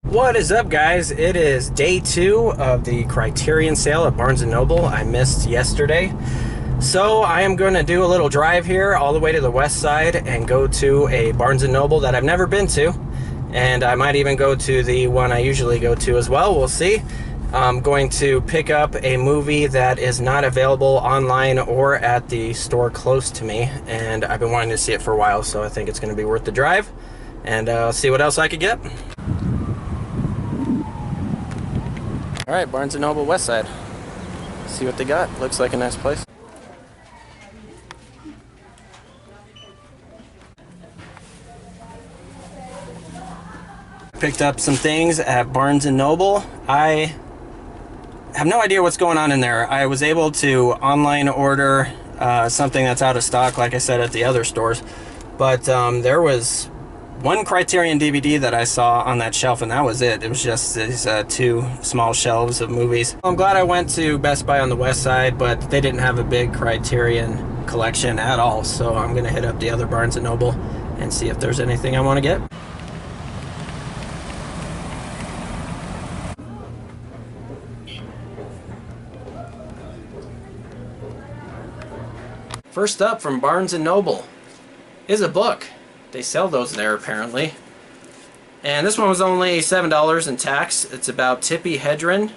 What is up, guys? It is day 2 of the Criterion sale at Barnes & Noble. I missed yesterday. So I am going to do a little drive here all the way to the west side and go to a Barnes & Noble that I've never been to. And I might even go to the one I usually go to as well. We'll see. I'm going to pick up a movie that is not available online or at the store close to me. And I've been wanting to see it for a while, so I think it's going to be worth the drive. And see what else I could get. Alright, Barnes & Noble West Side. See what they got. Looks like a nice place. Picked up some things at Barnes & Noble. I have no idea what's going on in there. I was able to online order something that's out of stock, like I said, at the other stores. But there was one Criterion DVD that I saw on that shelf, and that was it. It was just these two small shelves of movies. I'm glad I went to Best Buy on the west side, but they didn't have a big Criterion collection at all, so I'm gonna hit up the other Barnes & Noble and see if there's anything I want to get. First up from Barnes & Noble is a book. They sell those there apparently. And this one was only $7 in tax. It's about Tippi Hedren,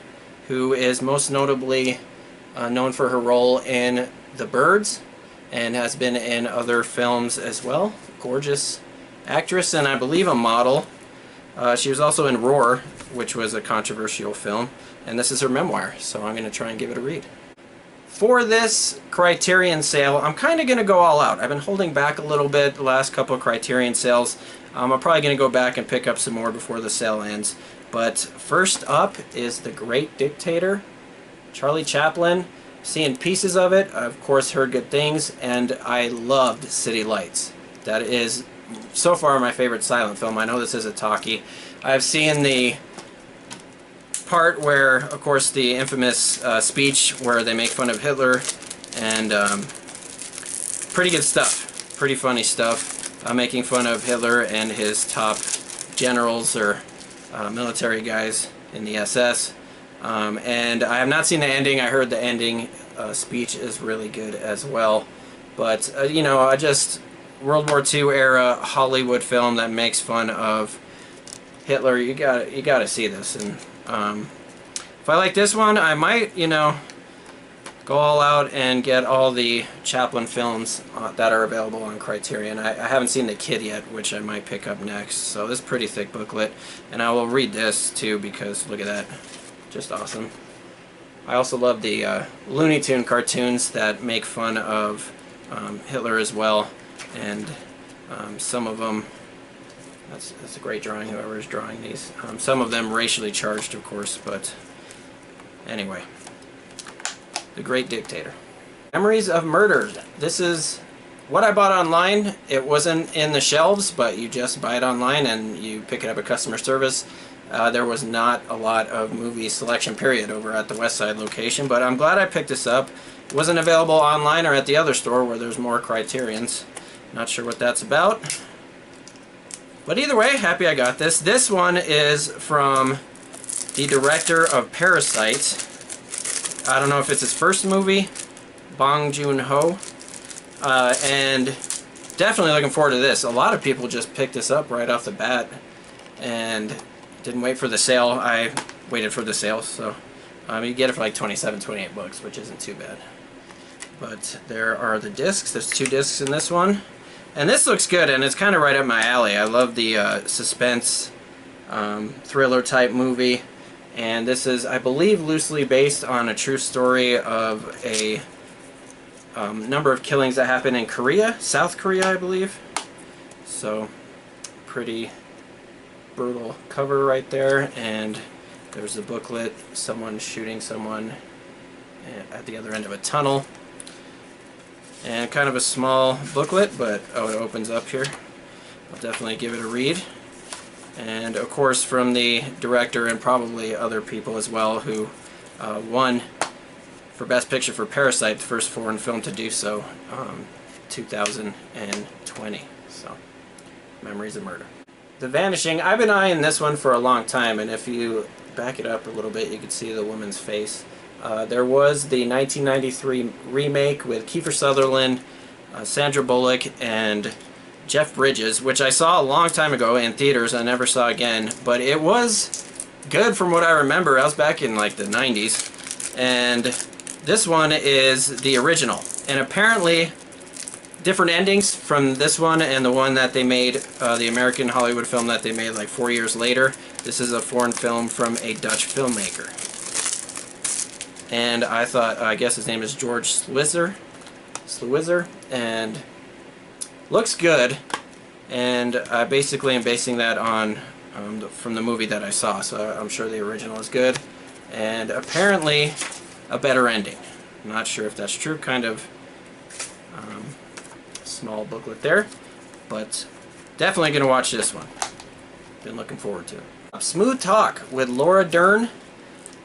who is most notably known for her role in The Birds and has been in other films as well. Gorgeous actress and I believe a model. She was also in Roar, which was a controversial film, and this is her memoir, so I'm going to try and give it a read. For this Criterion sale, I'm kind of going to go all out. I've been holding back a little bit the last couple of Criterion sales. I'm probably going to go back and pick up some more before the sale ends. But first up is The Great Dictator, Charlie Chaplin. Seeing pieces of it, I've of course heard good things, and I loved City Lights. That is so far my favorite silent film. I know this is a talkie. I've seen the part where, of course, the infamous speech where they make fun of Hitler, and pretty good stuff, pretty funny stuff, making fun of Hitler and his top generals or military guys in the SS. And I have not seen the ending. I heard the ending speech is really good as well. But you know, just World War II era Hollywood film that makes fun of Hitler. You gotta see this. And if I like this one, I might, you know, go all out and get all the Chaplin films that are available on Criterion. I haven't seen The Kid yet, which I might pick up next. So this is a pretty thick booklet, and I will read this too because look at that, just awesome. I also love the Looney Tune cartoons that make fun of Hitler as well, and some of them. That's a great drawing, whoever is drawing these. Some of them racially charged, of course, but anyway. The Great Dictator. Memories of Murder. This is what I bought online. It wasn't in the shelves, but you just buy it online and you pick it up at customer service. There was not a lot of movie selection, period, over at the West Side location, but I'm glad I picked this up. It wasn't available online or at the other store where there's more Criterions. Not sure what that's about. But either way, happy I got this. This one is from the director of Parasite. I don't know if it's his first movie, Bong Joon-ho. And definitely looking forward to this. A lot of people just picked this up right off the bat and didn't wait for the sale. I waited for the sale, so you get it for like 27, 28 bucks, which isn't too bad. But there are the discs. There's 2 discs in this one. And this looks good, and it's kind of right up my alley. I love the suspense thriller type movie, and this is, I believe, loosely based on a true story of a number of killings that happened in Korea, South Korea, I believe. So, pretty brutal cover right there, and there's the booklet, someone shooting someone at the other end of a tunnel. And kind of a small booklet, but oh, it opens up here. I'll definitely give it a read. And of course from the director and probably other people as well who won for Best Picture for Parasite, the first foreign film to do so, 2020. So, Memories of Murder. The Vanishing. I've been eyeing this one for a long time, and if you back it up a little bit, you can see the woman's face. There was the 1993 remake with Kiefer Sutherland, Sandra Bullock, and Jeff Bridges, which I saw a long time ago in theaters. I never saw again, but it was good from what I remember. I was back in like the 90s, and this one is the original, and apparently different endings from this one and the one that they made, the American Hollywood film that they made like 4 years later. This is a foreign film from a Dutch filmmaker. And I thought, I guess his name is George Sluizer, and looks good. And I basically am basing that on from the movie that I saw, so I'm sure the original is good. And apparently a better ending. I'm not sure if that's true, kind of small booklet there, but definitely going to watch this one. Been looking forward to it. Smooth Talk with Laura Dern.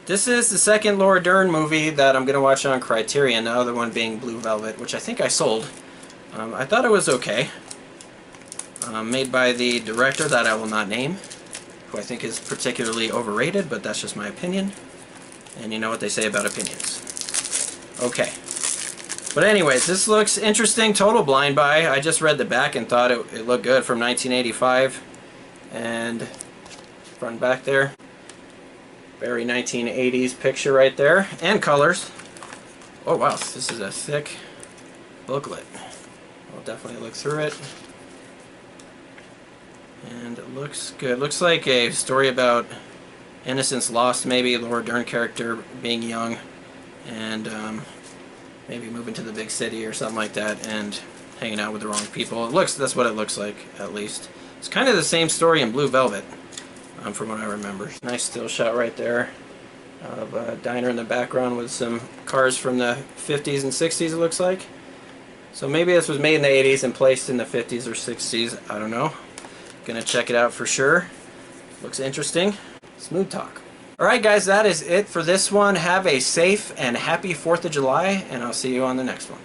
This is the second Laura Dern movie that I'm going to watch on Criterion, the other one being Blue Velvet, which I think I sold. I thought it was okay. Made by the director that I will not name, who I think is particularly overrated, but that's just my opinion. And you know what they say about opinions. Okay. But anyways, this looks interesting. Total blind buy. I just read the back and thought it looked good, from 1985. And front and back there. Very 1980s picture right there. And colors. Oh wow, this is a thick booklet. I'll definitely look through it. And it looks good. Looks like a story about innocence lost, maybe. Laura Dern character being young and maybe moving to the big city or something like that and hanging out with the wrong people. That's what it looks like, at least. It's kind of the same story in Blue Velvet, from what I remember. Nice still shot right there of a diner in the background with some cars from the 50s and 60s, it looks like. So maybe this was made in the 80s and placed in the 50s or 60s. I don't know. Gonna check it out for sure. Looks interesting. Smooth Talk. Alright guys, that is it for this one. Have a safe and happy 4th of July, and I'll see you on the next one.